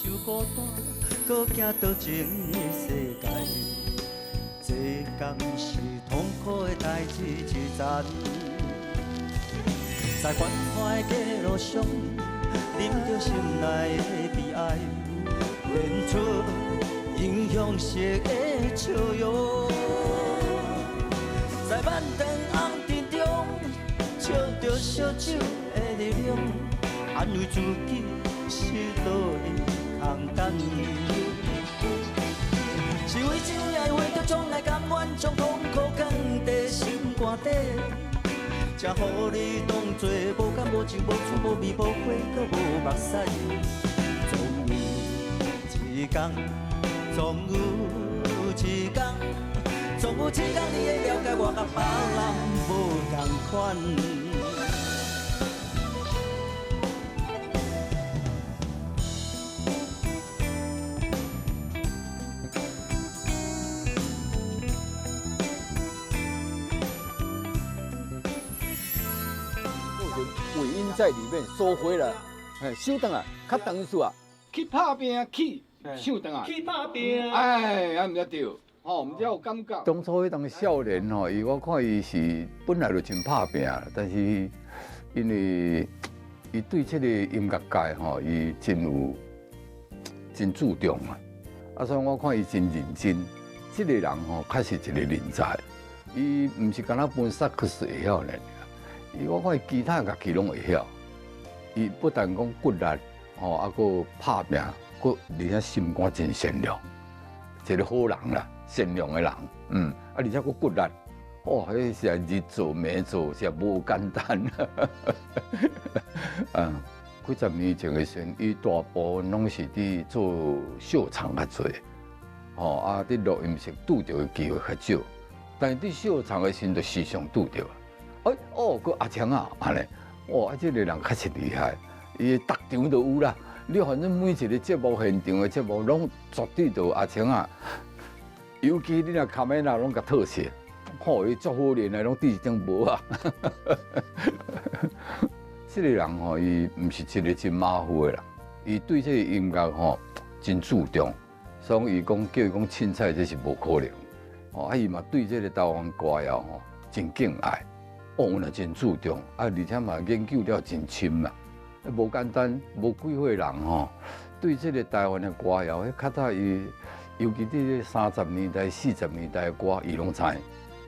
受孤单，搁行倒情的世界。这工是痛苦的代志一层，在繁华的街路上，啉着心内的悲哀，演出英雄式的笑容。在万灯红尘中，笑着烧酒的力量，安慰自己失落的空等。是为真爱为着将来甘愿将痛苦放在心肝底，才予你当作无感无情无趣无味无花搁无目屎。总有一天，总有一天，总有一天你会了解我甲别人无同款。尾音在里面收回来，收回来，较长意思啊，去打拼去，收回来，去打拼。哎，啊，毋才对，吼，毋才有感觉。当初迄当少年吼，我看伊是本来就真拍拼，但是因为伊对这个音乐界吼，伊真注重啊，所以我看伊真认真。这个人吼，确实一个人才，伊毋是干那分萨克斯会晓呢。我看伊其他乐器拢会晓，伊不但讲骨力，吼，啊，佫拍拼，佫而且心肝真善良，一个好人啦，善良的人，而且佫骨力，哦，迄是日做夜做，是无简单。几十年前的时，伊大部分拢是伫做秀场较侪，吼，伫录音室拄着的机会较少，但是伫秀场的时，就时常拄着。个阿强啊，安尼，这个人确实厉害，伊逐场都有啦。你反正每一个节目现场的节目，拢绝对都有阿强啊。尤其你若卡梅拉拢甲特写，伊足好练的，拢第一张无啊。这个人吼，伊毋是一个真马虎的人，伊对这个音乐吼真注重，所以伊讲叫伊讲凊彩，这是无可能。伊嘛对这个台湾歌谣吼真敬爱。若真注重，而且嘛研究了真深嘛，无简单，无几岁人吼，对这个台湾的歌谣，较早伊，尤其伫30年代、40年代的歌，伊拢知。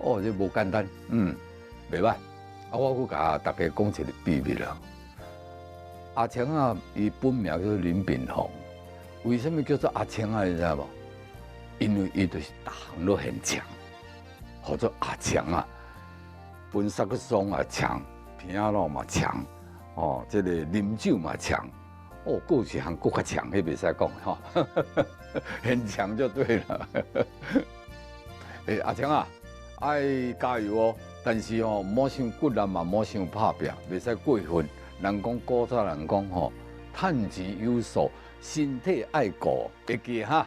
这无简单，袂歹。我佫甲大家讲一个秘密啦。阿强啊，伊本名叫林炳宏，为什么叫做阿强啊？你知无？因为伊就是逐项都很强，或者阿强啊。本萨克斯也强，皮亚诺嘛强，这个啉酒嘛强，各一项搁较强，迄袂使讲吼，很强就对了。阿强啊，爱加油哦！但是莫伤骨力嘛，莫伤拍拼，袂使过分。人讲古早人讲趁钱有数，身体爱顾，会记哈。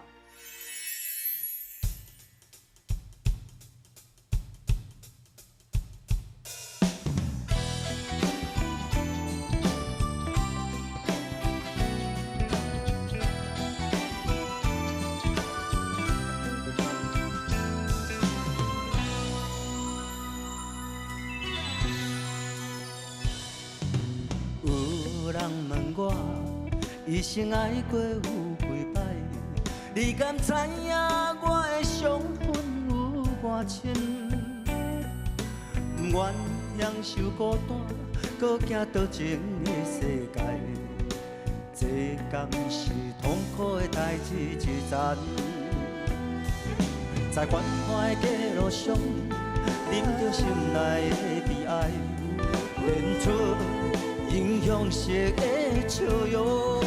一生爱过有几摆？你敢知影我的伤痕有偌深？不愿享受孤单，搁行倒情的世界。这工是痛苦的代志一层，在繁华的街路上，啉着心内的悲哀，演出英雄式的笑容。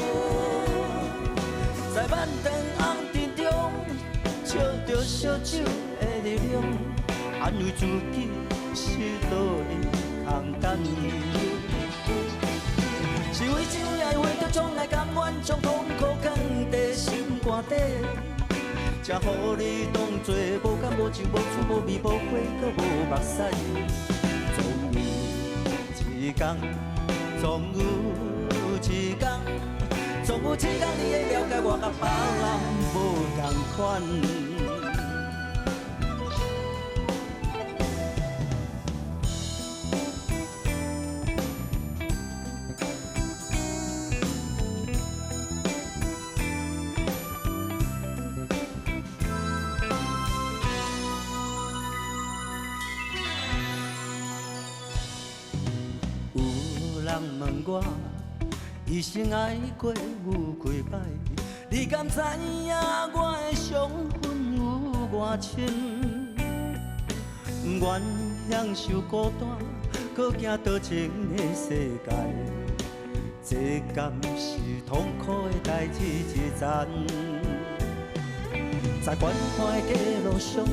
在万灯红尘中，笑着烧酒的力量，安慰自己失落的空等。是为真爱为着将来甘愿将痛苦放在心肝底，才予你当作无感无情无趣无味无花搁无目屎。总有一天，总有一天。总有一天你会了解我甲别人无同款。有人问我。一生爱过有几摆？你敢知影我的伤痕有偌深？愿享受孤单，搁行多情的世界。这敢是痛苦的代志一层？在关怀的路上，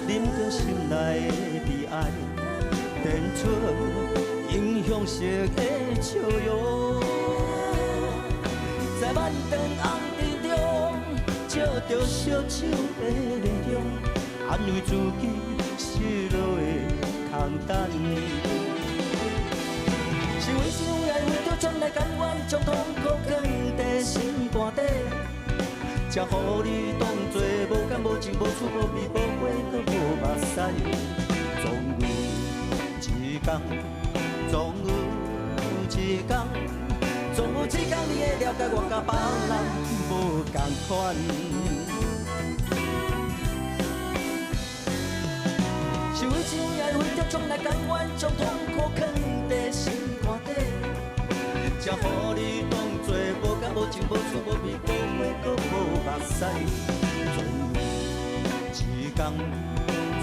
饮着心内的悲哀，变出英雄式的笑容。在万灯红灯中，照着烧酒的泪中，安慰自己失落的空等。是为想爱，为着将来甘愿将痛苦放在心肝底，才予你当作无感无情无趣无味无花搁无目屎。总有一天，总有一天。总有一天你会了解我甲别人无同款，是为想爱，为着将来甘愿将痛苦放在心肝底，才予你当作无感无情无趣无味无花搁无目屎。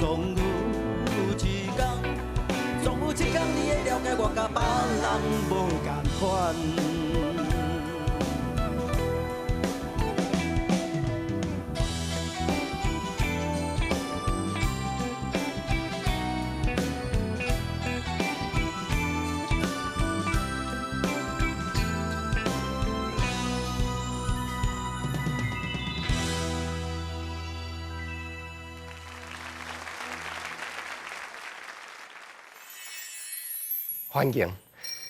总有一天，总有一天你会了解我甲别人无同款。欢迎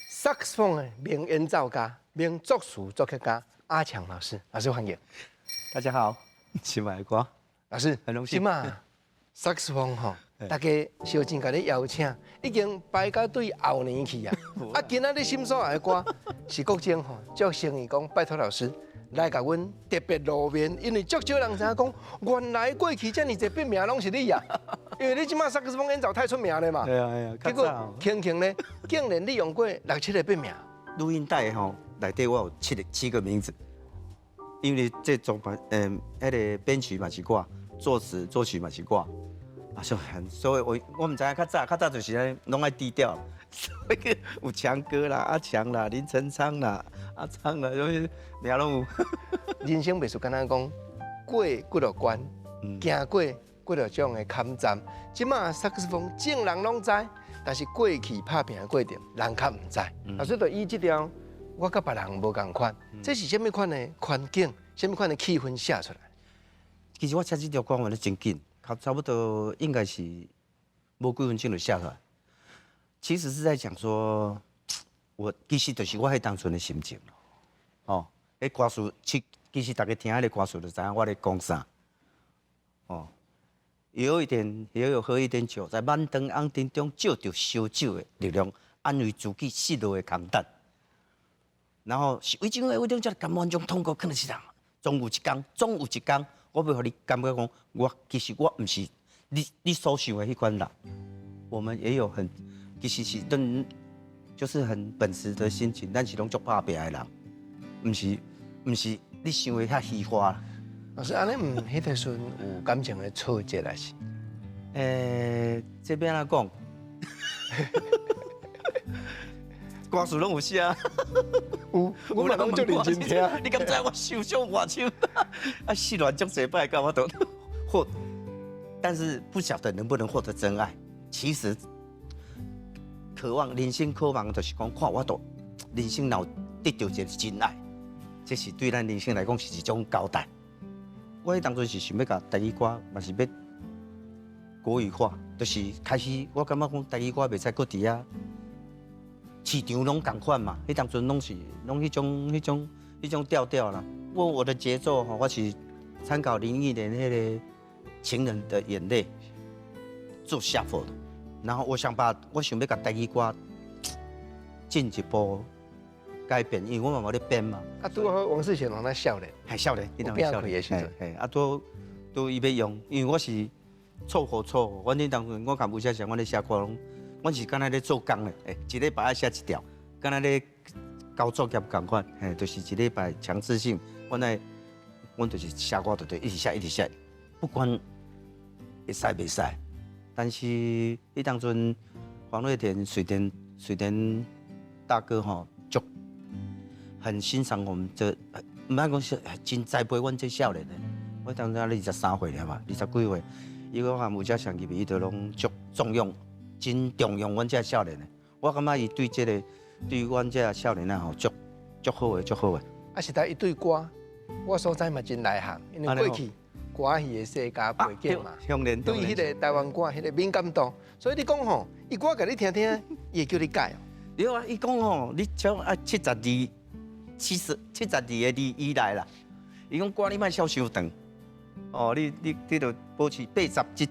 萨克斯风的名演奏家、名作词作曲家阿强老师，老师欢迎。大家好，新买瓜老师很荣幸。今嘛萨克斯风吼，大家小真甲你邀请，已经排到对后年去啊。啊，今仔日心所爱的歌是国政吼，足诚意讲拜托老师来甲阮特别露面，因为足少人知影讲，原来过去遮尔侪笔名拢是你呀。因为你即马萨克斯风演奏太出名了嘛，对啊，结果轻轻呢，竟然你用过6、7个笔名。录音带吼，内底我有7个名字，因为这作品，迄个编曲嘛是我，作词作曲嘛是我，啊，所以我唔知影较早就是咧拢爱低调，所以有强哥啦、阿强啦、林晨昌啦、阿昌啦，就是名拢有。人生袂是简单讲，过几落关，行过几落种的坎站。即马萨克斯风众人拢知，但是过去拍拼的过程，人较唔知。所以就以这条，我甲别人无共款。这是什么款的环境？什么款的气氛写出来？其实我写这条歌完了真紧，差不多应该是无几分钟就写出来。其实是在讲说，其实就是我迄当初的心情哦，迄歌词，其实大家听迄个歌词就知影我咧讲啥。哦，也有喝一点酒，在万灯红灯中照着烧酒的力量，安慰自己失落的空等。然后是为种才甘愿将痛苦放在身上。总有一天，我要互你感觉讲，其实我唔是你所想的迄款人。我们也有其实是就是很本实的心情，咱是拢足拍拼的人，唔是你想的遐虚华。老师，安尼迄个时阵有感情的挫折还是？这边安怎讲？歌词拢有写。有，我嘛拢足认真听。你敢知我受伤偌久？啊，失恋足侪摆，到我都但是不晓得能不能获得真爱。其实，人生渴望就是讲，看我都人生若得到一个真爱，这是对咱人生来讲是一种交代。我当初是想要甲台语歌，嘛是要国语化，就是开始我感觉讲台语歌袂使搁伫市场拢同款嘛，迄当阵拢迄种一种调调啦。我的节奏吼，我是参考01年那个《情人的眼泪》做 shuffle 的，然后我想要把台语歌进一步改变，因为我嘛无咧编嘛。啊，拄好王世贤王那少年，还少年，有变开的时阵，嘿，啊都伊要用，因为我是凑合，阮迄当阵我甲吴家祥，阮咧写歌拢，阮是敢若咧做工咧，一礼拜爱写一条，敢若咧交作业共款，嘿，就是一礼拜强制性，阮就是写歌就一直写，不管会使袂使，但是迄当阵黄瑞田、水田大哥吼，就很欣赏我们这，唔通讲是真栽培阮这少年的。我当时咧23岁了嘛，20几岁，伊个含有遮上入去，伊就拢足重用，真重用阮这少年的。我感觉伊对阮这少年啊吼，足好的，足好的。啊是他一对歌，我所在嘛真内行，因为过去歌戏的世家背景嘛，对迄个台湾歌迄个敏感度，所以你讲吼，伊歌甲你听听，伊会叫你改哦。对啊，伊讲吼，你像72个字以来啦，伊讲歌你莫少伤长，哦，你着保持70至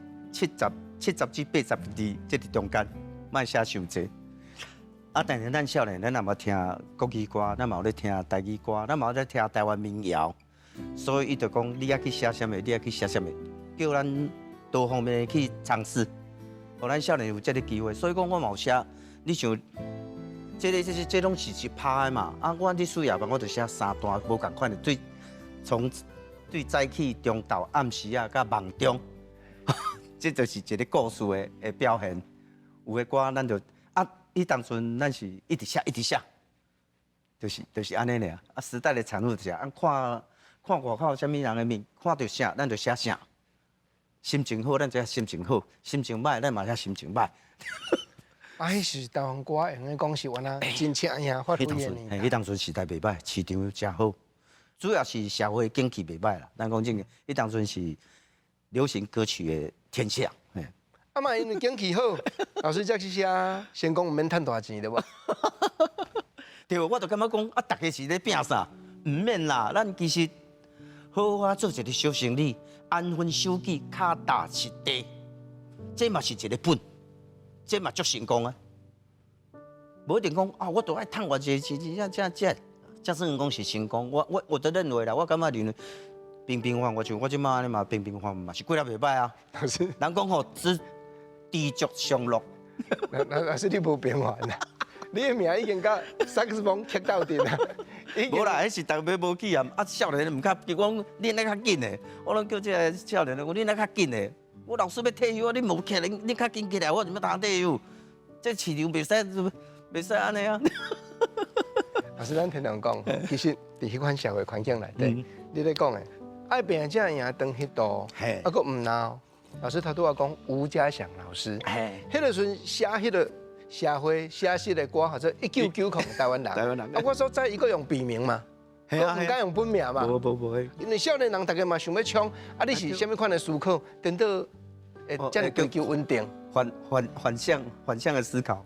80字，这伫中间，莫写伤济。啊，但是咱少年，咱也嘛听国语歌，咱嘛有咧听台语歌，咱嘛有咧听台湾民谣，所以伊就讲你要去写什么，你要去写什么，叫咱多方面去尝试，互咱少年有这个机会。所以讲我嘛有写，你像这拢是拍的嘛。啊，我伫事业嘛，我就写3段无共款的，从早起、中昼、暗时啊，甲梦中，这就是一个故事的表现。有的歌咱就伊当阵咱是一直写，就是安尼尔。啊，时代的产物就是看外口什么人的面，看到啥咱就写啥。心情好，咱就写心情好；心情歹，咱嘛写心情歹。啊，迄是台湾歌，用来讲是原来真正呀发挥的呢。迄当阵时代袂歹，市场真好，主要是社会景气袂歹啦。咱讲正个，迄当阵是流行歌曲的天下。啊嘛，因为景气好，老师才去写，先讲毋免趁大钱对无？对，我就感觉讲啊，大家是咧拼啥？毋免啦，咱其实好好做一个小生意，安分守己，脚踏实地，这嘛是一个本，这嘛足成功啊！无一定讲啊，我都爱趁偌济钱，这算讲是成功。我都认为啦，我感觉认为平平凡，我即马安尼嘛平平凡嘛是过得袂歹啊。老师，人讲吼，知足常乐。老师你无平凡啦，你的名已经甲萨克斯风刻到顶啦。无啦，迄是大家无去啊。啊，少年唔较，就讲练得较紧的。我拢叫这个少年讲练得较紧的。我老师要退休，你无起来，你较紧起来，我就要当退休。这市场袂使安尼啊。老师，咱听人讲，其实伫迄款社会环境内底，你咧讲的，爱拼才赢当迄道，啊，佫唔闹。老师他拄仔讲吴家祥老师，迄个时阵写迄个社会写实的歌，或者1990台湾人，啊，我所在伊佫用笔名嘛，唔敢用本名嘛，无，因为少年人大家嘛想要冲，啊，你是虾米款的思考，等到这样追求稳定，反向的思考，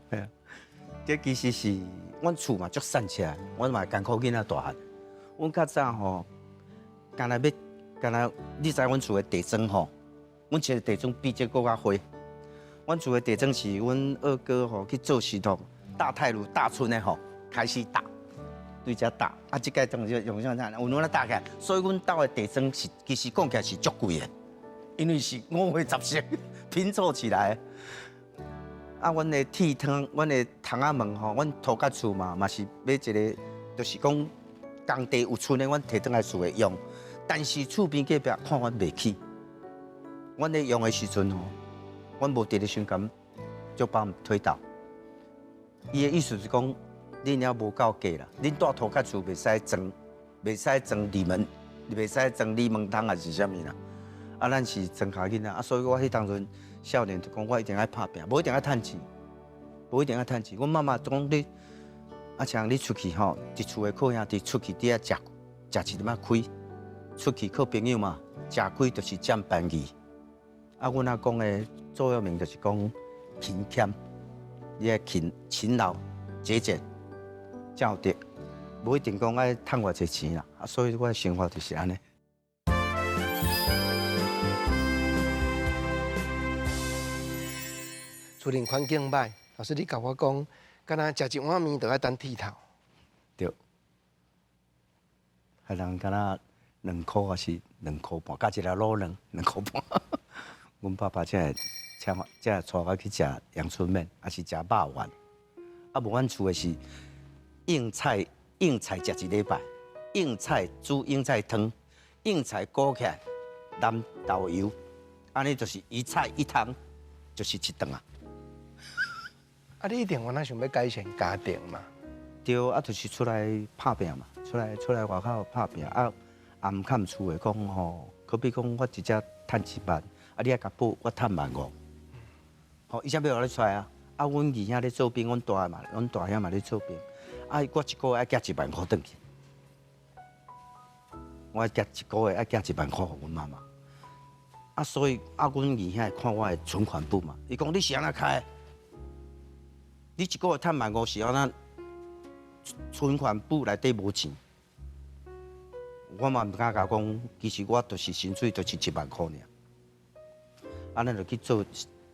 这其实是阮厝嘛足散起来，阮嘛艰苦囡仔大汉，阮较早吼，干那你知阮厝的地砖吼？阮厝的地砖比这更较灰。阮厝的地砖是阮二哥吼去做石头，大泰鲁大村的吼开始打，对遮打。啊，即个当就用啥？有哪打起来？所以阮家的地砖是其实讲起来是足贵的，因为是5岁10色拼凑起来。啊，阮的铁窗，阮的窗仔门吼，阮土甲厝嘛是买一个，就是讲工地有剩的，阮摕倒来厝的用。但是厝边隔壁看阮袂起。阮咧用的时阵吼，阮无伫咧瞬间就把推倒。伊的意思是讲，恁也无够价啦，恁住土脚厝袂使装里门，袂使装里门汤还是啥物啦。啊，咱是装下囡仔，啊，所以我迄当阵少年就讲，我一定爱拍拼，无一定爱趁钱，阮妈妈讲你，啊，像你出去吼，一厝的靠兄弟出去伫遐食一点仔亏，出去靠朋友嘛，食亏就是占便宜。啊，阮阿公的座右铭就是讲勤俭，你要勤劳节俭，才有得无一定讲爱趁偌济钱啦，啊，所以我的生活就是安尼。厝里环境歹，老师你甲我讲，敢若食一碗面就要等剃头。对，还人敢若2箍还是2箍半，加一粒卤卵2箍半。阮爸爸才会带我去食阳春面，还是食肉丸。啊，无阮厝的是硬菜食一礼拜，硬菜煮硬菜汤，硬菜裹起来淋豆油，安尼就是一菜一汤，就是一顿啊。啊，你一定原来想要改善家庭嘛？对，啊，就是出来拍拼嘛，出来外口拍拼啊，也毋看厝的讲吼，可比讲我一只趁1万，啊，你爱甲补，我趁15000，吼，伊才要互你出来啊。啊，阮二兄咧做兵，阮大兄嘛咧做兵，啊，我一个月爱寄1万块转去，我寄一个月爱寄1万块互阮妈妈。啊，所以啊，阮二兄看我的存款簿嘛，伊讲你是安怎开？你一个月趁15000是安怎？存款簿内底无钱，我嘛毋敢甲讲，其实我就是薪水就是1万块尔。啊，咱就去做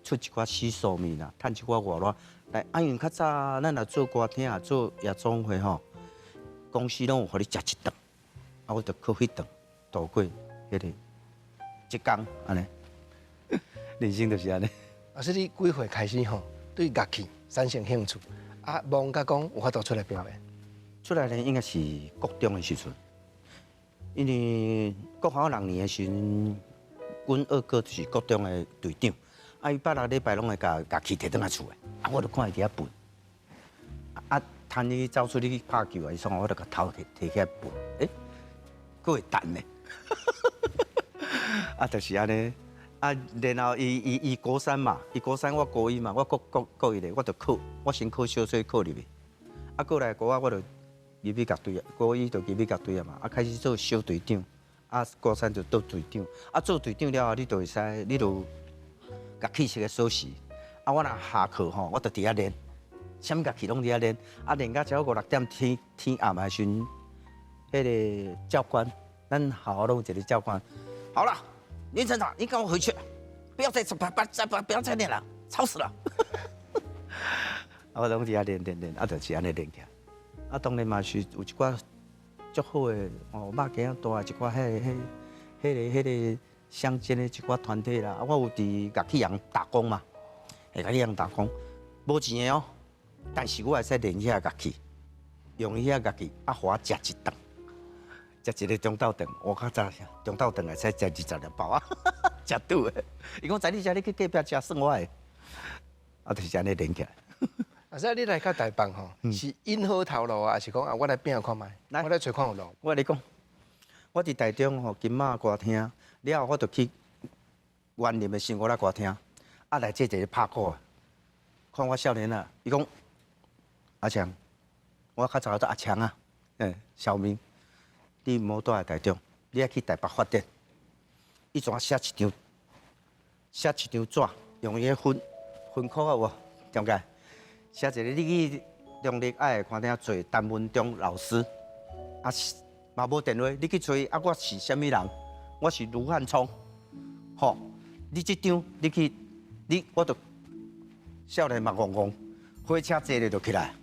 出一寡洗手面啦，趁一寡外来。来，因为较早咱若做歌厅啊，做夜总会吼，公司拢有互你食一顿，啊，我就靠迄顿度过迄个一工安尼。人生就是安尼。老师，你几岁开始吼对乐器产生兴趣？啊，忙甲讲有法度出来表演？出来呢，应该是国中的时阵，因为国考6年的时阵，阮二哥就是国中的队长，啊，伊8、6礼拜拢会甲乐器摕倒来厝的，啊，我就看伊伫遐歕，啊，趁伊走出去拍球啊，伊说我就甲头摕起来歕，佫会弹呢，啊，就是安尼。啊，然后伊高3嘛，伊高3我高1嘛，我高1咧，我就考，我先考小学考入去，啊，过来高啊，我就入去乐队啊，高1就入去乐队啊嘛，啊，开始做小队长，啊，高3就做队长，啊，做队长了后，你就会使，你就乐器是个锁匙，啊，我若下课吼，我就伫遐练，啥物乐器拢伫遐练，啊，练到超过5、6点天暗的时阵，迄个教官，咱校拢有一个教官，好了。林cent长，你跟我回去，不要再练了，吵死了。啊，我拢伫遐练，啊，就是安尼练起来。啊，当然嘛是有一寡足好的哦，肉鸡啊大一寡迄个乡间的一寡团体啦。啊，我有伫乐器行打工嘛，乐器行打工，无钱的哦，但是我会使练遐乐器，用遐乐器啊，互我食一顿。食一个中昼顿，我较早中昼顿会使食20粒包啊，食拄的。伊讲在你遮，你去隔壁食算我的，啊，就是安尼练起来。啊，所以你来到台北吼，是因好头路啊，还是讲啊，我来拼看卖，我来找看有路。我跟你讲，我伫台中吼金马歌厅，了后我就去园林的生活啦歌厅，啊来这一个拍鼓的，看我少年啊，伊讲阿强，我较早叫阿强啊，小明。你唔好住在台中，你要去台北发展。伊怎写一张纸，用伊个分科啊，有中间写一个你去中立爱看厅做陈文忠老师，啊嘛无电话，你去找啊，我是虾米人？我是卢汉聪，吼，你这张你去，我就少年嘛戆戆，火车坐咧就起来，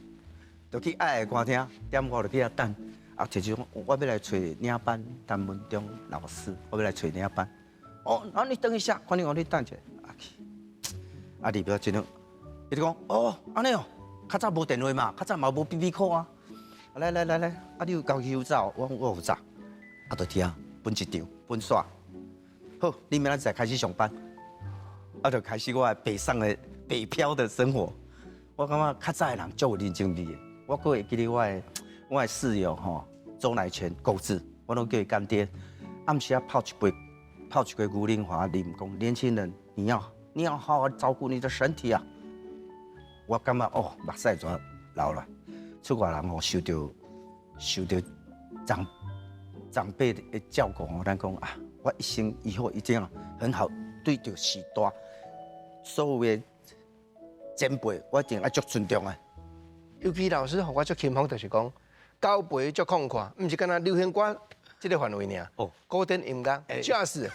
就去爱看厅，5点就去遐等。啊，就是讲，我要来找领班陈文忠老师，我要来找领班。哦，然后你等一下，看你讲你等者，啊去，啊里边真的，伊就讲，哦，安尼哦，较早无电话嘛，较早嘛无 BB 扣啊。来，啊你有交去有走，我有走，啊就听，分一张，分煞。好，你明仔载开始上班，啊就开始我北漂的生活。我感觉较早的人足有认真力的，我阁会记得我的室友吼，周乃全购置，我拢叫伊干爹。暗时啊泡一杯牛奶花，啉讲年轻人，你要好好照顾你的身体啊。我感觉哦，目屎全流了。出外人吼受到长辈的照顾吼，咱讲啊，我一生以后一定要很好对着时代所有的前辈，我一定要足尊重的。尤其老师，互我足钦服，就是讲，交陪足旷阔，毋是干那流行歌这个范围尔。哦，古典音乐、jazz，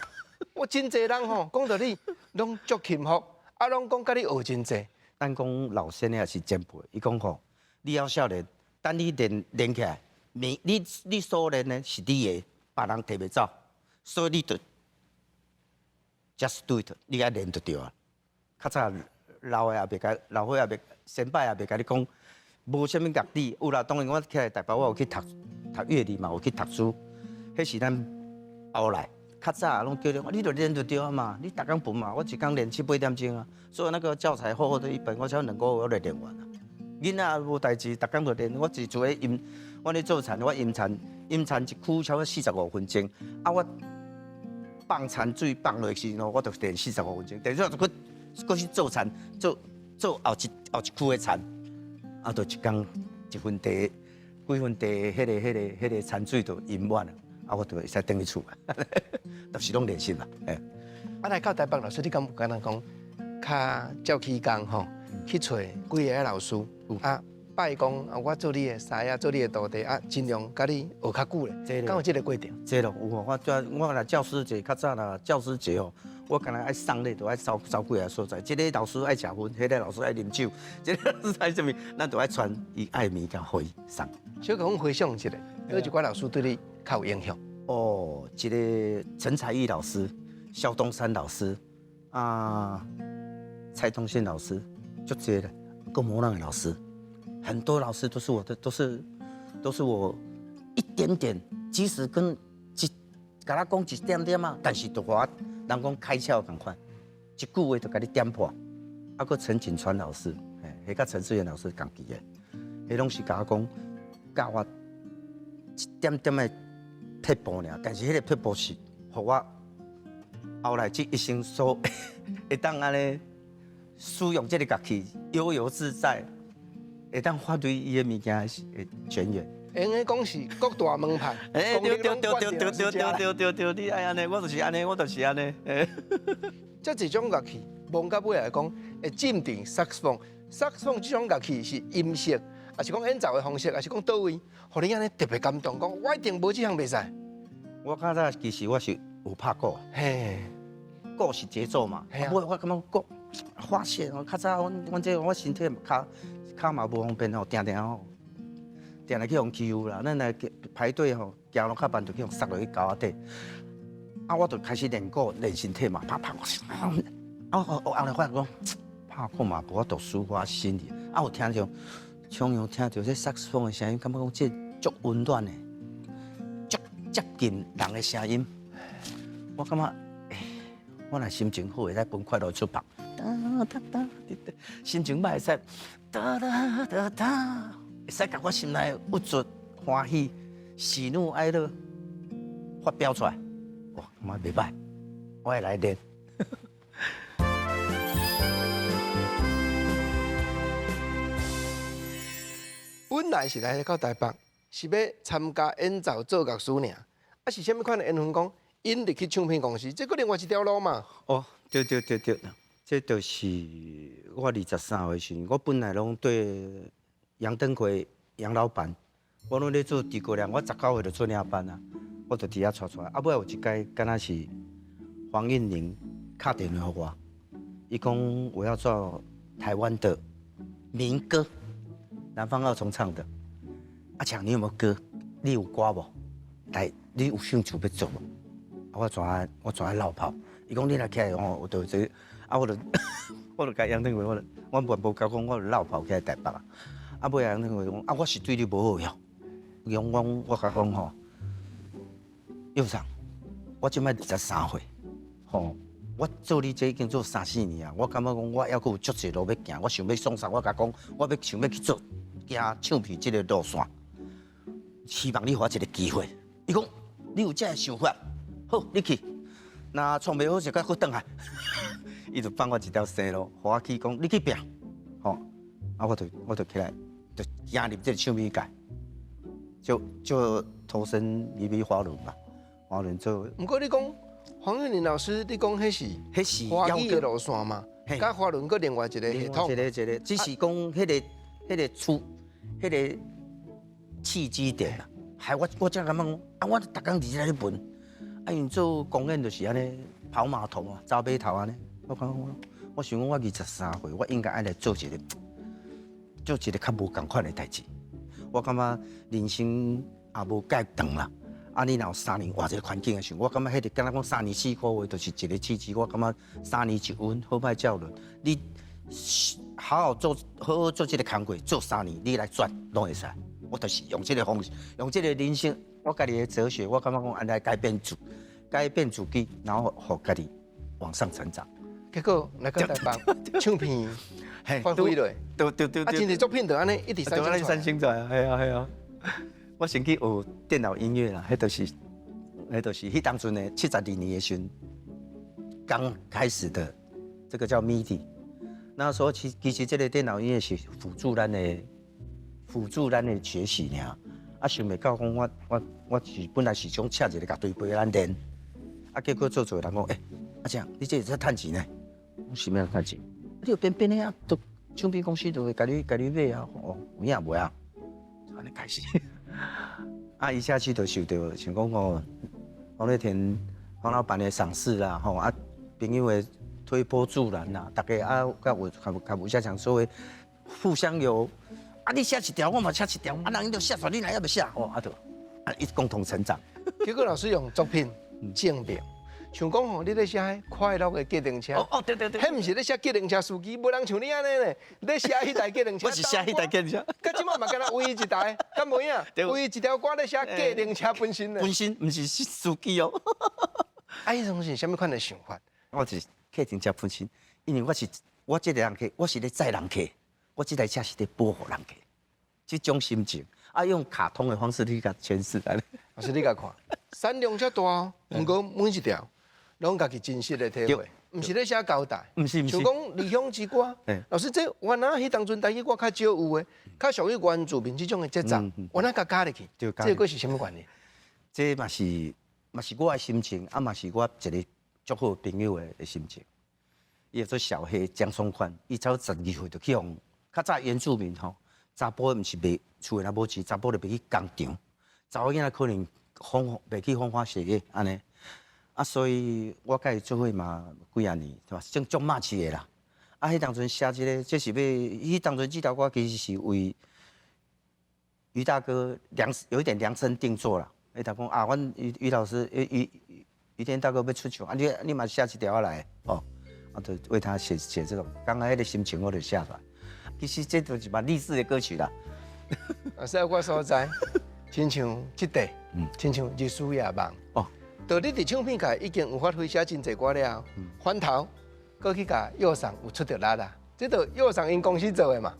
我真侪人吼，讲到你拢足幸福，啊，拢讲甲你学真侪。咱讲老先生也是前辈，伊讲吼，你还少年，等你练起来，你所练的是你的，别人摕袂走，所以你就 just do it， 你爱练就对啊。较早老的也袂甲，老伙也袂，先辈也袂甲你讲，无啥物乐理。有啦，当然我起来台北，我有去读乐理嘛，有去读书，迄是咱后来。较早拢叫你，你就练就对啊嘛，你逐工分嘛，我一工练7、8点钟啊，所以那个教材厚厚的一本，我才2个月我就练完啊。囡仔无代志，逐工就练，我一做音，我咧做田，我音田一曲超过45分钟，啊我放田水放落去咯，我就练45分钟，等于说搁去做田，做后一曲的田，啊，就一工1分地几分地，迄个田水就饮完了。啊，我就会使等去厝啊，都是拢练习啦。啊，来到台北老师，你敢有敢若讲，较照起工吼，去找几个老师，啊，拜讲啊，我做你的师啊，做你的徒弟啊，尽量甲你学较久咧。敢有这个过程？这咯有哦，我来教师节，较早啦，教师节哦，我敢若爱送礼，都爱走几个所在。这个老师爱食薰，迄个老师爱啉酒，这个老师爱什么，咱都爱传伊爱物件互伊送。小甲阮回想一下，有一寡老师对你较有影响。哦，一个陈才艺老师、萧东山老师啊、蔡东宪老师，就这个，够模浪的老师，很多老师都是我的，都是我一点点，即使跟甲他讲一点点嘛，但是就我人讲开窍同款，一句话就甲你点破。啊，个陈景川老师，迄甲陈志远老师同期的，迄拢是甲我讲，教我一点点的。撇步尔，但是迄个撇步是，互我后来这一生所会当安尼使用这个乐器悠游自在，会当发挥伊的物件的泉源。应该讲是各大门派。对，你爱安尼，我就是安尼，我就是安尼。这一种乐器，望到尾来讲，会浸定萨克斯风。萨克斯风这种乐器是音色。也是讲演奏的方式，也是讲倒位，互你安尼特别感动，讲我一定无这项袂使。我较早其实我是有拍鼓，嘿，鼓是节奏嘛。我感觉鼓发泄哦，较早我身体骹嘛无方便哦，定去用欺负啦。咱来排队吼，行路较慢就去用塞落去沟仔底。啊，我就开始练鼓练身体嘛，拍。后来发现讲拍鼓嘛，无法度抒发心意。啊，有听着。常常听到这萨克斯风的声音，感觉讲这足温暖的，足接近人的声音。我感觉，我若心情好，会使分快乐出拍。心情歹会使，会使甲我心内郁卒、欢喜、喜怒哀乐发表出来。哇，感觉袂歹，我会来练。本来是来到台北，是要参加演奏做乐师尔，啊是啥物款的缘分？讲引入去唱片公司，这个另外一条路嘛。哦，对，这就是我23岁时，我本来拢对杨登辉杨老板，我拢咧做诸葛亮，我19岁就做领班啊，我就伫遐带出来。啊，尾有一届，敢若是黄韵玲打电话给我，伊讲我要做台湾的民歌。南方二重唱的，阿强，你有没有歌？你有歌无？来，你有兴趣要做无？我转来绕跑。伊讲你来起来哦，我就这，啊，我就甲杨登辉，我原无交讲，我就绕跑起来台北啊。啊，尾杨登辉讲，啊，我是对你无好呀。我甲讲吼，幼长，我即摆23岁，吼。我做你这已经做3、4年啊，我感觉讲我还佫有足侪路要行，我想要创啥，我甲讲，我想要去做行唱片这个路线，希望你给我一个机会。伊讲你有这个想法，好，你去。那创袂好就甲佫转来。伊就放我一条生路，互我去讲你去拼，吼，啊我就起来，就进入这个唱片界，就投身入华伦嘛，华伦做。不过你讲。黄韵玲老师，你讲迄是华语的路线嘛？甲华伦个另外一个系统。一个，只是讲迄个契机点啊，害我才感觉讲啊，我逐工伫这咧问，啊，因做公演就是安尼跑码头啊，走码头安尼，我想讲我23岁，我应该爱来做一个较无共款的代志。我感觉人生也无介长啦。啊，你若有3年换一个环境的时候，我感觉迄个敢若讲3年4个月，就是一个契机。我感觉3年一温，好歹照论。你好好做这个工作，做3年，你来转拢会使。我就是用这个方式，用这个人生，我家己的哲学，我感觉讲安尼改变自己，然后互家己往上成长。结果来到台北，唱片发挥落，对，啊，真侪作品就安尼一直三星出来啊，系啊。我先去学电脑音乐啦，迄就是迄当阵的72年的时候刚开始的，这个叫 MIDI。那时候其实这个电脑音乐是辅助咱的学习尔。啊，想袂到讲我是本来是想请一个乐队陪咱练，啊，结果做人讲，阿姐，你这是在趁钱呢？我是要趁钱，你有变的啊，都唱片公司都会甲你买啊，哦，有影袂啊？安尼开始。啊，一下去就受到像讲哦，黄瑞田黄老板的赏识啦，吼啊，朋友的推波助澜啦，大家啊，甲有些讲所谓互相有，啊，你写一条，我嘛写一条，啊，人伊就写出你来要不写，哦，啊，就啊，一共同成长。结果老师用作品证明，像讲吼，你咧写快乐的计程车，哦，对，迄毋是咧写计程车司机，无人像你安尼咧，咧写迄台计程车。我是写迄台计程车，甲即马嘛敢若唯一一台，敢无影？唯一一条歌咧写计程车本身咧。本身毋是司机哦。啊，迄种是啥物款的想法？我是计程车本身，因为我这个人客，我是咧载人客，我这台车是咧保护人客，这种心情啊，用卡通的方式去甲诠释来。老师，你甲看，产量遮大，不过每一条拢家己真实的体会，毋是咧写交代，毋是，像讲理想之歌。老师，这原来迄当阵台语我较少有诶，较属于原住民这种的节奏，原来甲加入去，这个是什么原因？这嘛是我的心情，啊嘛是我一个足好朋友的心情。伊叫做小黑江松宽，伊才12岁就去用，较早原住民吼，查甫毋是袂厝诶若无钱，查甫就袂去工场，查某囡仔可能袂去风花雪月安尼。啊，所以我甲伊做伙嘛几啊年，对吧？种足默契的啦。啊，迄当阵写这是要，迄当阵这条歌其实是为于大哥有一点量身定做啦。他讲啊，阮于老师于天大哥要出场，啊你嘛写一条来哦，啊就为他写这种，刚刚迄个心情我就写出来。其实这都是蛮励志的歌曲啦。啊，所以我所在，亲像这地，亲像日思夜梦。哦，到你伫唱片界已经有发挥写真侪歌了，翻头，过去甲右上有出着力啦，这都右上因公司做的嘛，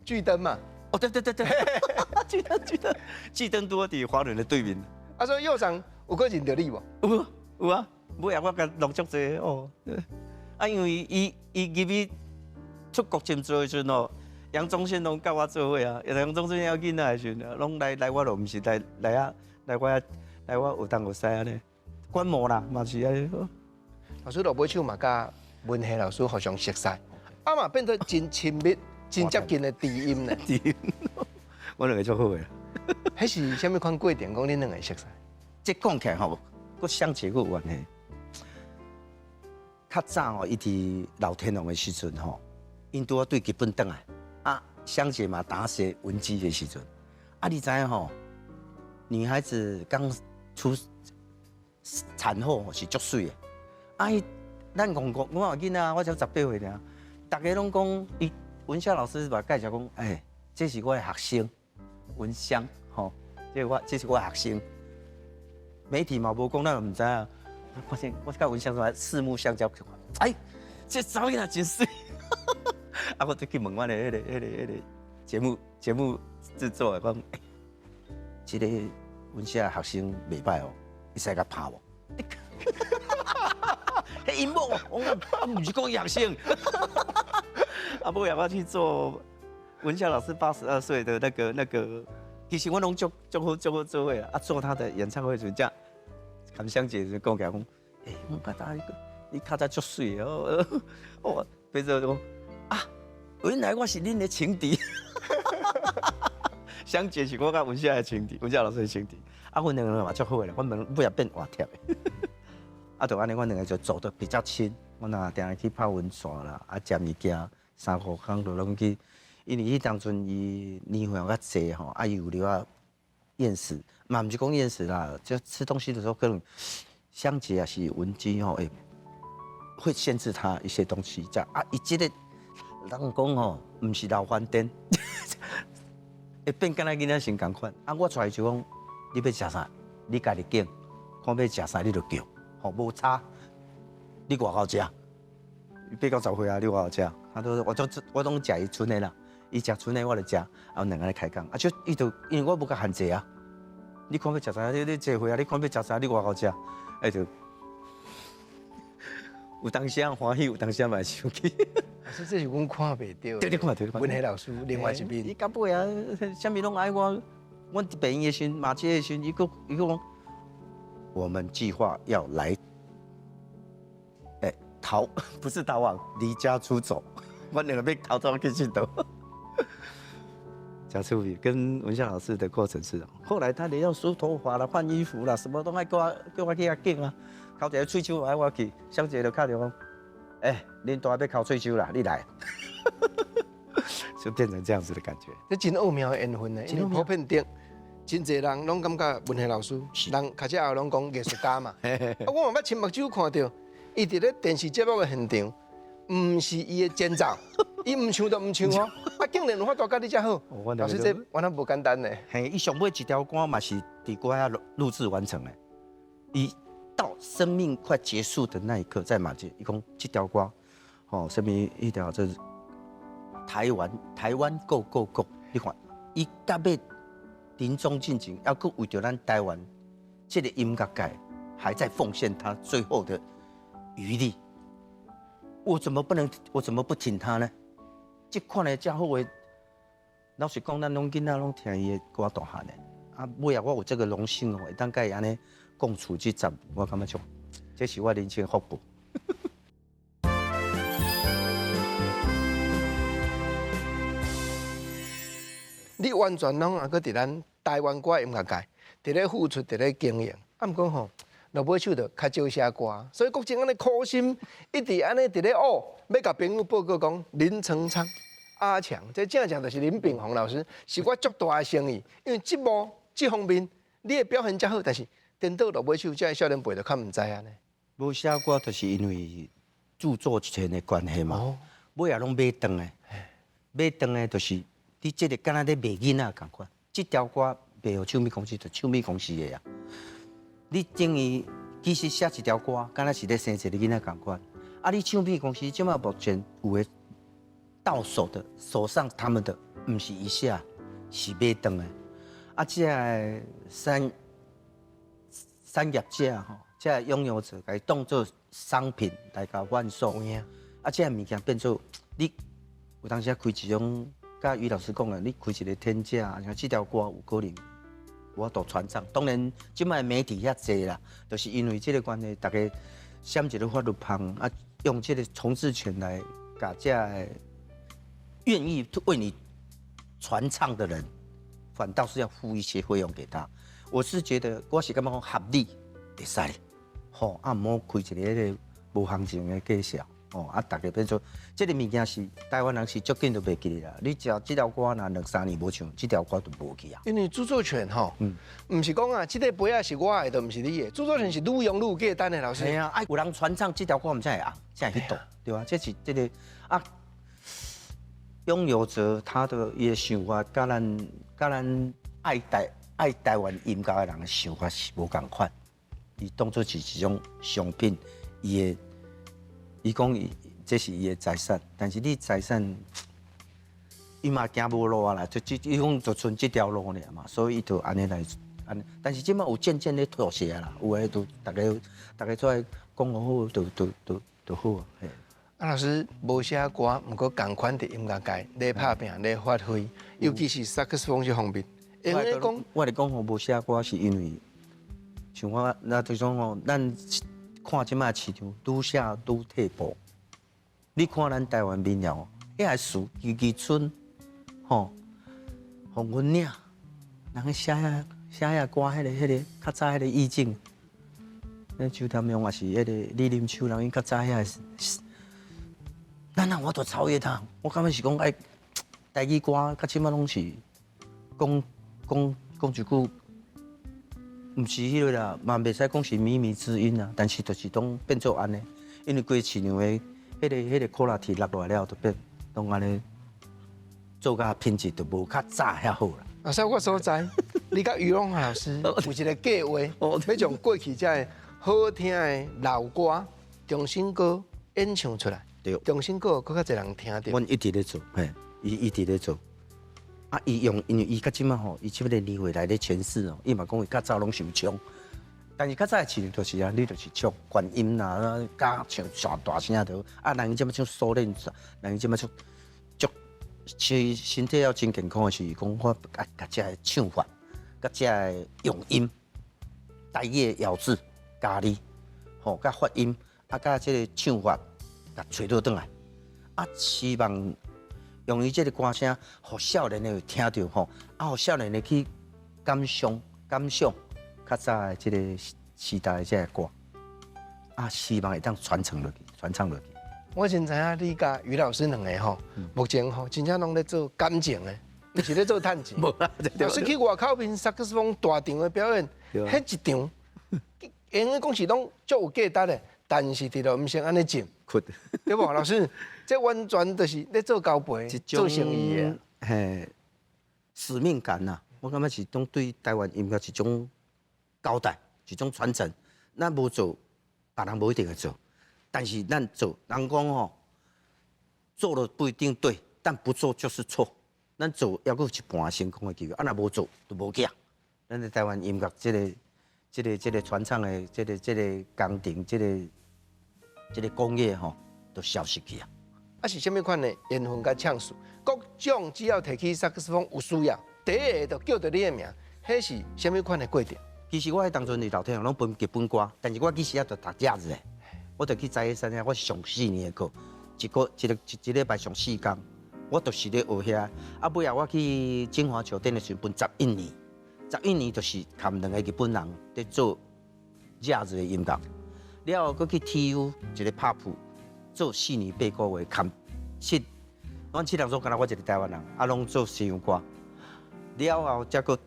巨灯嘛。哦，对，巨灯多伫华人的对面。啊，所以右上有个认到你无？有啊，尾啊我甲弄足济哦。啊，因为伊入去出国真做的时阵哦，杨宗宪拢甲我做伙啊，杨宗宪要囡仔的时阵，拢来我就毋是来我有当有西安尼，观摩啦嘛是安尼。老师落尾唱嘛，甲文夏老师互相熟悉，啊嘛变得真亲密。真接近的知音呢，我两个足好个。迄是虾米款过程？讲恁两个熟悉？这讲起来吼，佫相结有关系。较早吼，伊伫老天龙的时阵吼，因拄啊对日本转来，啊，香姐嘛打写文姬的时阵，啊，你知影吼，女孩子刚出产后是足水的，啊，伊咱讲我囡仔，我才18岁尔，大家拢讲伊。文夏老师把介绍讲，这是我的学生文香，吼，这是我的学生。媒体嘛无讲，咱唔知啊。发现我甲文香说四目相交，这查某囡仔真水。啊，我就去问我的迄个节目制作讲，这个文夏学生袂歹哦，你使甲拍无？迄音幕，我唔是讲学生。啊，不然我去做文夏老师82岁的那个，其实我拢足好做伙啊，做他的演唱会就这样。含香姐就讲起来讲，我觉得你较早足水哦，哦，别说讲啊，原来我是恁的情敌，香姐是我甲文夏的情敌，文夏老师的情敌。啊，阮两个人嘛足好啦，阮们尾也变活贴的。啊，就安尼，阮两个就走得比较亲。阮若定去泡温泉啦，啊，食物件，3、5天就拢去。因为迄当阵伊年份较济吼，啊，伊有了啊厌食，嘛毋是讲厌食啦，就吃东西的时候可能香姐啊是文姬吼，会限制他一些东西，这样啊，伊即个人讲吼，毋是老翻颠，会变敢若囡仔先共款。啊，我出来就讲，你要食啥，你家己拣，看要食啥你就叫，吼无差，你外口食，8到10岁啊，你外口食，他都我拢食伊剩的啦，伊食剩的我就食，啊，两个咧开讲，啊，就伊就因为我无甲限制啊，你看要食啥，你坐回啊，你看要食啥，你外口食，哎就。有当时欢喜，有当时嘛生气。老师，这是阮看袂到。对，看对。文黑老师另外一面。伊到尾啊，啥物拢爱我。阮伫北营的时阵，马街的时阵，伊讲，我们计划要来，逃，不是逃亡，离家出走。我两个要逃走去佚佗。假出比跟文夏老师的过程是，后来他连要梳头发啦、换衣服啦，什么都爱叫我去遐拣啊。考一个喙鬚爱我去，小姐就敲电话讲，恁大要考喙鬚啦，你来，就变成这样子的感觉。这真奥妙的缘分呢，因为普遍顶，真侪人拢感觉文学老师，人卡只后拢讲艺术家嘛。我嘛捌亲目睭看到，伊伫咧电视节目的现场，毋是伊的剪造，伊毋唱就毋唱哦，啊竟然有法度甲你遮好。老师这完全无简单呢。嘿，伊上尾一条歌嘛是伫歌遐录制完成的，伊。到生命快结束的那一刻，在马街，伊讲这条歌，吼，什么一条就是台湾 Go Go Go， 你看，伊到尾临终进前，要搁为着咱台湾这个音乐界，还在奉献他最后的余力。我怎么不挺他呢？这款的这好的，老实讲，咱拢囡仔拢听伊的歌大汉的，啊，尾啊，我有这个荣幸哦，会当甲伊安尼。共处之战，我感觉像，这是我人生福报。你完全拢啊，搁伫咱台湾歌音乐界，伫咧付出，伫咧经营。啊，毋过吼，落尾手着较少写歌，所以国情安尼苦心，一直安尼伫咧要甲朋友报告讲林成昌、阿强，这正就是林炳宏老师，是我足大的生意。因为这方面，你的表现遮好，但是。颠倒落尾手，这少年辈就较唔知啊呢。无写歌，就是因为著作权的关系嘛。尾也拢买断的，买断的，就是你这个敢若咧卖囡仔共款。这条歌卖互唱片公司，就唱片公司的呀。你等于其实写一条歌，敢若是咧生一个囡仔共款。啊，你唱片公司即马目前有诶到手的，手上他们的，唔是一下，是买断的。啊，这产业者吼，这拥有者该当做商品来甲贩售，啊，这物件变做你有当时开一种，甲于老师讲的，你开一个天价，像这条歌有可能我都传唱。当然，即卖媒体遐济啦，就是因为这个关系，大家想一个法律旁啊，用这个重置权来甲这愿意为你传唱的人，反倒是要付一些费用给他。我是觉得，我是感觉讲合理会使，吼啊，唔好开一个迄个无行情的介绍，哦啊，大家变做，这个物件是台湾人是足紧就袂记啦。你只要这条歌若2-3年无唱，这条歌就无去啊。因为著作权吼，唔是讲啊，这个杯啊是我的，都唔是你的。著作权是愈用愈简单的，老师。系啊，有人传唱这条歌，我们才会红，才会去读，对吧？这是这个啊，拥有者他的伊的想法，甲咱爱台湾音乐的人的想法是无共款，伊当作是一种商品，伊讲这是伊的财产，但是你财产，伊嘛行无路啊啦，伊讲就剩这条路尔嘛，所以伊就安尼来安，但是即马有渐渐咧妥协啦，有诶都大家出来讲好，就好啊。啊，老师无写歌，毋过共款伫音乐界咧拍拼咧发挥，尤其是萨克斯风这方面。我来讲吼，无写歌是因为，像我那就讲吼，咱看即卖市场愈写愈退步。你看咱台湾民谣，迄个词、渔村，吼，黄云岭，人个写遐歌，迄个较早迄个意境，那周天明也是迄个李林秋，人伊较早遐，我都超越他。我感觉是讲爱台语歌，到即摆拢是讲一句，毋是迄个啦，嘛袂使讲是靡靡之音啊，但是就是拢变做安尼，因为规市场的迄个quality落来了，就变拢安尼，做甲品质就无较早遐好啦。老师，我所知，你甲于龙老师有一个计划，要将过去这好听的老歌重新歌演唱出来，对，重新歌更较侪人听到。阮一直咧做，嘿，伊一直咧做。啊，因为伊较即马吼，伊即个年岁来咧诠释哦，伊嘛讲伊较早拢是有唱，但是较早的市场就是啊，你就是唱管音啦，加唱上大声头，啊，人伊即马唱收敛，人伊即马唱足，身体要真健康的是讲我甲遮个唱法，甲遮个用音，台语的咬字加你，吼，甲发音，啊，甲即个唱法，甲找倒转来，啊，希望。用伊这个歌声，互少年的听到吼，啊，互少年的去感想较早的这个时代的这个歌，啊，希望会当传承落去，传唱落去。我真知影你甲于老师两个吼，目前吼真正拢咧做感情的，毋是咧做趁钱。无啦，老师去外口面萨克斯风大场的表演，迄一场，因为讲是拢足有价值的，但是伫落毋先安尼进，对不？老师，这完全就是咧做交陪、做生意的。嘿，使命感呐，我感觉是种对台湾音乐一种交代，一种传承。咱无做，别人无一定会做，但是咱做，人讲吼，做了不一定对，但不做就是错。咱做还佫有一半成功的机会，啊，若无做就无价。咱的台湾音乐这个传唱的这个工程这个工业吼，都消失去啊。啊是虾米款的缘分甲唱数？各种只要提起萨克斯风有需要，第一个就叫着你的名，迄是虾米款的过程？其实我喺当阵是老天拢分基本歌，但是我其实也着读jazz的，我着去在野山遐，我是上4年的课，一礼拜上4天，我就是咧学遐。啊，尾后我去金华酒店的时分11年，11年就是含2个日本人在做jazz的音乐，了后佫去 TU 一个拍谱。做4年8个月，看阮7人组，敢若我一个台湾人，啊，拢做西洋歌。了后，才佫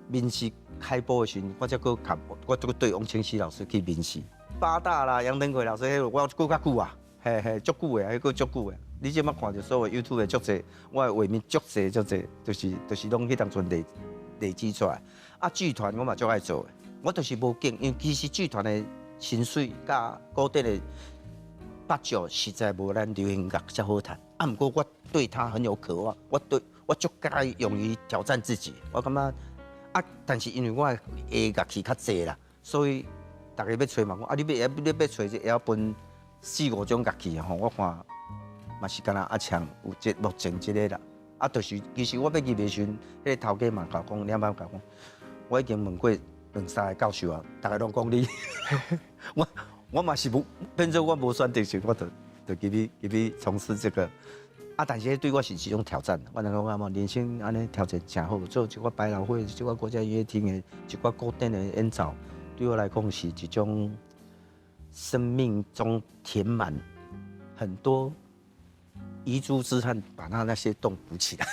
面试开播的时阵，我才佫看，我佫对王清溪老师去面试。八大啦，杨登魁老师，迄我过较久啊，嘿，足久的，迄个足久的。你即摆看到所有 YouTube 的足济，我的画面足济，就是拢迄当阵累积出来。啊，剧团我嘛足爱做的，我就是无劲，因为其实剧团的薪水甲固定的。八九实在无咱流行乐遮好谈，啊，不过我对他很有渴望，我足介勇于挑战自己，我感觉啊，但是因为我的乐器较济啦，所以大家要找嘛，啊，你要找也要分4、5种乐器吼，我看嘛是敢若阿强有目前这个啦，啊，就是其实我要入的时阵，迄个头家嘛甲讲，两摆甲讲，我已经问过2、3个教授啊，大家拢讲你，我嘛是无，变做我无选择时，我就入去从事这个。啊，但是对我是一种挑战。我能够讲嘛，人生安尼挑战真好，做一寡百老汇、一寡国家音乐厅的一寡古典的演奏，对我来讲是一种生命中填满很多遗珠之憾，把它那些洞补起来。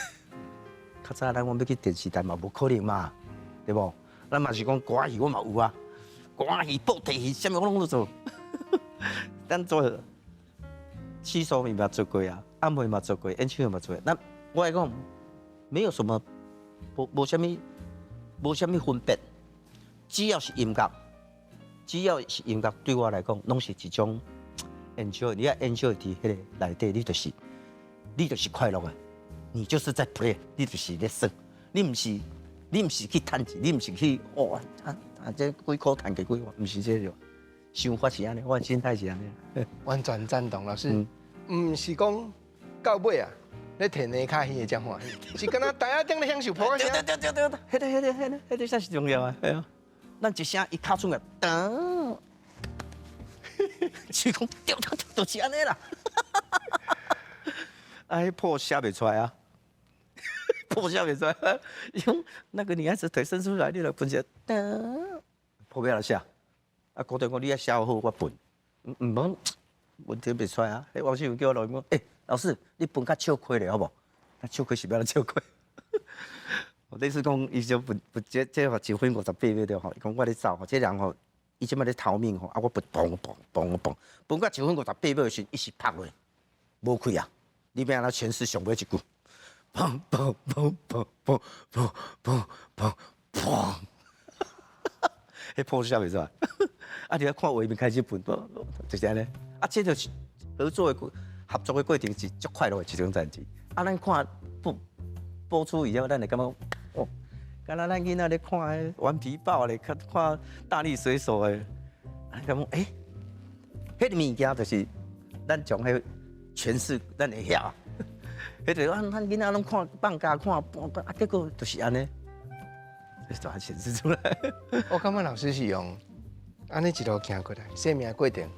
较早咱我要去电视台嘛，无可能嘛，对不？咱嘛是讲歌戏，我嘛有啊。歌戏、布袋戏，啥物我拢都做。咱做戏说嘛做过啊，暗会嘛做过，演唱嘛做过。那我来讲，没有什么，无啥物分别，只要是音乐，对我来讲，拢是一种 enjoy。你要 enjoy 伫迄个内底，你就是快乐的，你就是在 play， 你就是咧耍，你唔是去趁钱，你唔是去这几箍赚几几，唔是这种想法是安尼，我的心态是安尼。完全赞同老师，唔是讲到尾啊，咧摕你卡戏的才欢喜，是敢若大家顶咧享受破声。对，迄个才是重要啊！系啊，咱一声一卡出来，当，是讲就是安尼啦。啊，迄破写袂出来啊，破笑袂出来，用那个女孩子腿伸出来，你来喷一下，破不了下。啊，高队讲你要写好，我喷，唔通问题袂出来啊？迄王秀叫我老师讲，老师你喷较笑亏咧，好无？那笑亏是不要笑亏。我类似讲，伊就不这话1分58秒对吼，伊讲我咧走吼，这人吼，伊即摆咧逃命吼，啊我不砰砰砰砰，喷到1分58秒时，伊是拍落，无开啊！你要安怎诠释上尾一句？砰砰砰砰砰砰砰砰砰，迄破笑袂出来。啊，你要看画面开始喷，就是安尼。啊，这就是合作的合作的过程是足快乐的一种战绩。啊，咱看播出以后，咱会感觉哦，敢若咱囡仔咧看《顽皮豹》咧，看《大力水手》的，感觉迄个物件就是咱从迄诠释咱会晓。迄个咱囡仔拢看放假看，啊，结果就是安尼，就把它显示出来。我感觉老师是用安尼一路行过来，生命过程，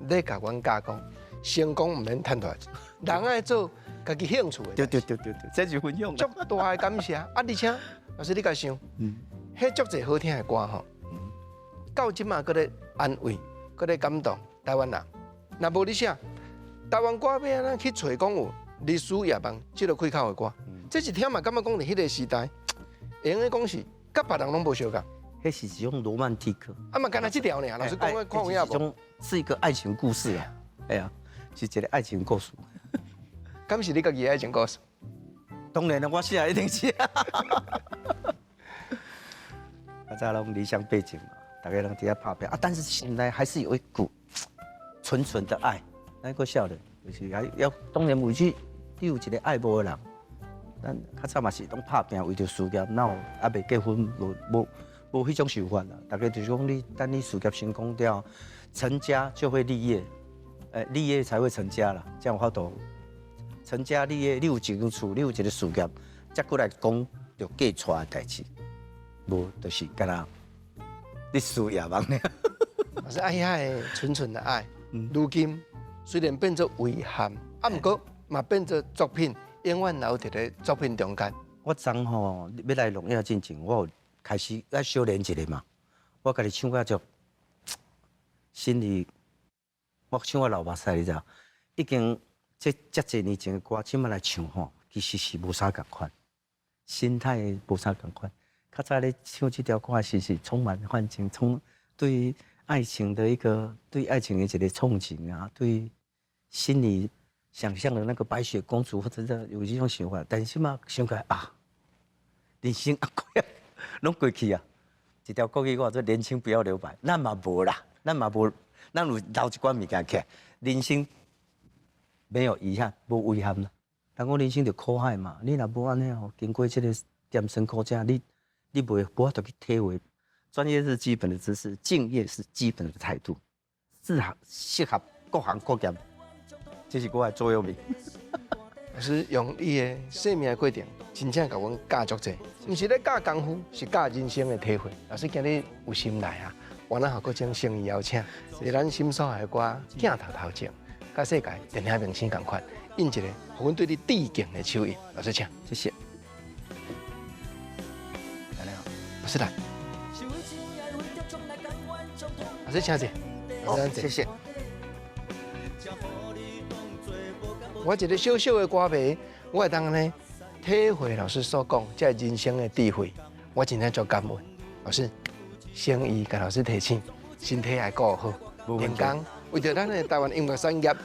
咧甲阮教讲，成功唔免趁大钱，人爱做家己兴趣的。对，这是分享。足大的感谢，而且老师你甲想，迄足侪好听的歌吼，到即嘛搁咧安慰，搁咧感动台湾人。若无你写，台湾歌要安怎去找讲有历史野望，即个开口的歌，这一听嘛感觉讲伫迄个时代，会用的讲是甲别人拢无相共。迄是一种罗曼蒂克，啊嘛，干那这条呢？老师讲的看有影无？是一个爱情故事啊，哎呀，是一个爱情故事。敢是你家己的爱情故事？当然了，我写的一定是。大家拢理想背景嘛，大家拢伫遐拍拼啊，但是心内还是有一股纯纯的爱。咱个少年就是要当然为去，你有一个爱慕的人，咱较早嘛是拢拍拼为着事业，哪有还未结婚无迄种想法啦。大家就是讲你等你事业成功了，成家就会立业，立业才会成家啦，这样有法度。成家立业，你有一间厝，你有一个事业，再过来讲着嫁娶的代志，无就是干那你事业忙呢。老师爱遐个纯纯的爱，如今虽然变作遗憾，啊，不过嘛变作作品，永远留伫咧作品中间。我昨吼要来录影进前，我有开始要修炼一下嘛。我家己唱到足，心里我唱我老目屎，你知道？已经这侪年前的歌，即摆来唱吼，其实是无啥共款，心态无啥共款。较早咧唱这条歌是充满幻境，对爱情的一个对爱情的一个憧憬啊，对心里想象的那个白雪公主或者是有这种想法，但是嘛想起来啊，人生啊过啊，拢过去啊。一条国语话说年轻不要留白，咱嘛无啦，咱有留一寡物件起来，人生没有遗憾，无遗憾啦。人讲人生就苦海嘛，你若无安尼哦，经过这个艰辛苦涩，你无法度去体会。专业是基本的知识，敬业是基本的态度，适合各行各业，这是我的座右铭。老师用伊的生命的过程，真正甲阮教足济，毋是咧教功夫，是教人生的体会。老师今日有心来啊，我咱好各种诚意邀请，是咱心所爱的歌镜头前，甲世界电影明星同款，印一个，互阮对你致敬的手印。老师请，谢谢。来了，老师来。老师请坐，老师谢谢。我一个小小的歌迷，我会当呢体会老师所讲，这人生的智慧，我真正足感恩。老师，诚意甲老师提醒，身体要顾好，人工为着咱的台湾音乐产业下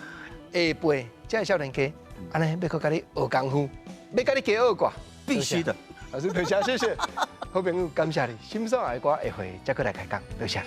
辈这少年家，安尼要去甲你学功夫，要甲你加学歌，必须的。老师多谢，谢谢。好朋友，感谢你，心所爱的歌下回再过来开讲，多谢。